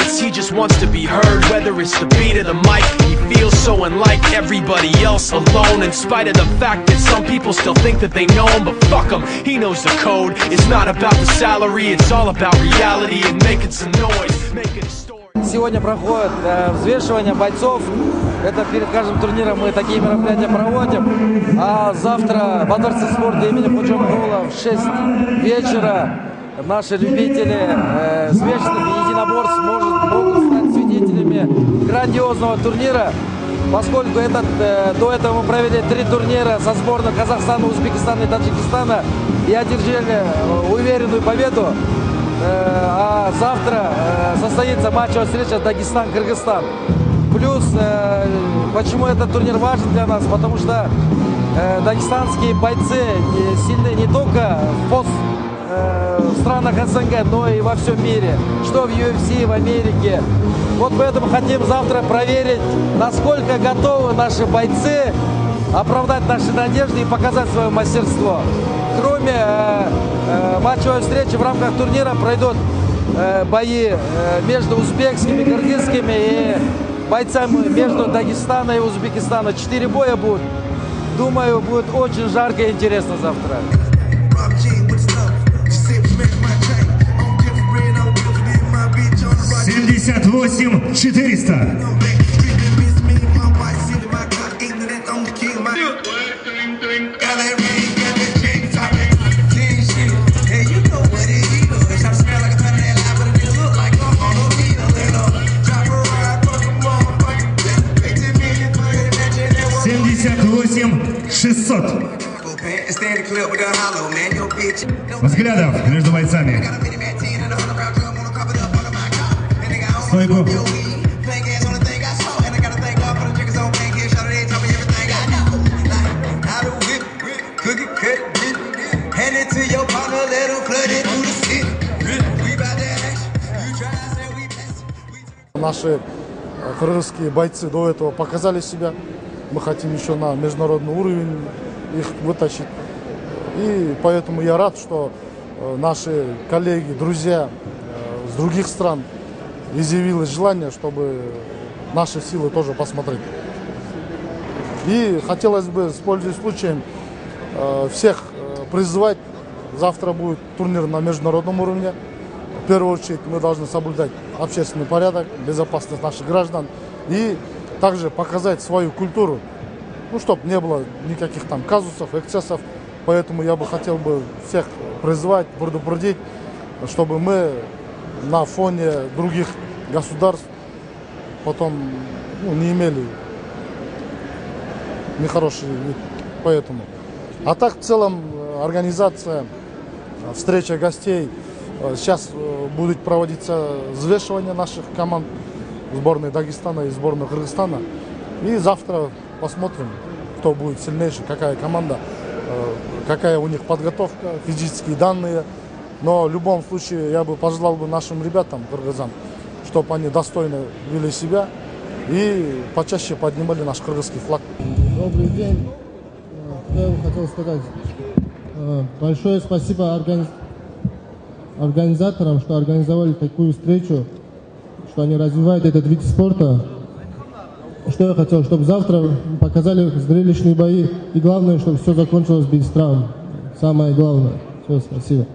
fights, he just wants to be heard. Whether it's the beat of the mic, he feels so unlike everybody else, alone. In spite of the fact that some people still think that they know him, but fuck him, he knows the code. It's not about the salary, it's all about reality and making some noise, making a story. Сегодня проходит взвешивание бойцов. Это перед каждым турниром мы такие мероприятия проводим. А завтра во Дворце спорта имени Ходжамагулова в 6 вечера наши любители взвешенных единоборств могут стать свидетелями грандиозного турнира. Поскольку до этого мы провели 3 турнира со сборной Казахстана, Узбекистана и Таджикистана и одержали уверенную победу. А завтра состоится матчевая встреча Дагестан-Кыргызстан. Плюс, почему этот турнир важен для нас? Потому что дагестанские бойцы сильны не только в странах СНГ, но и во всем мире. Что в UFC, в Америке. Вот поэтому хотим завтра проверить, насколько готовы наши бойцы оправдать наши надежды и показать свое мастерство. Кроме матчевой встречи в рамках турнира пройдут бои между узбекскими, кыргызскими и бойцами между Дагестана и Узбекистана. 4 боя будут. Думаю, будет очень жарко и интересно завтра. 78-400. Взглядов между бойцами. Стойку. Наши кыргызские бойцы до этого показали себя. Мы хотим еще на международный уровень их вытащить. И поэтому я рад, что наши коллеги, друзья с других стран изъявилось желание, чтобы наши силы тоже посмотреть. И хотелось бы, пользуясь случаем, всех призывать. Завтра будет турнир на международном уровне. В первую очередь мы должны соблюдать общественный порядок, безопасность наших граждан и также показать свою культуру, чтобы не было никаких там казусов, эксцессов. Поэтому я бы хотел всех призвать, предупредить, чтобы мы на фоне других государств потом не имели нехороший вид. Поэтому. А так в целом организация, встреча гостей. Сейчас будет проводиться взвешивание наших команд, сборной Дагестана и сборной Кыргызстана. И завтра посмотрим, кто будет сильнейший, какая команда, какая у них подготовка, физические данные. Но в любом случае я бы пожелал нашим ребятам, кыргызам, чтобы они достойно вели себя и почаще поднимали наш кыргызский флаг. Добрый день. Я бы хотел сказать большое спасибо организаторам, что организовали такую встречу, что они развивают этот вид спорта. Что я хотел, чтобы завтра показали зрелищные бои и главное, чтобы все закончилось без травм. Самое главное. Все, спасибо.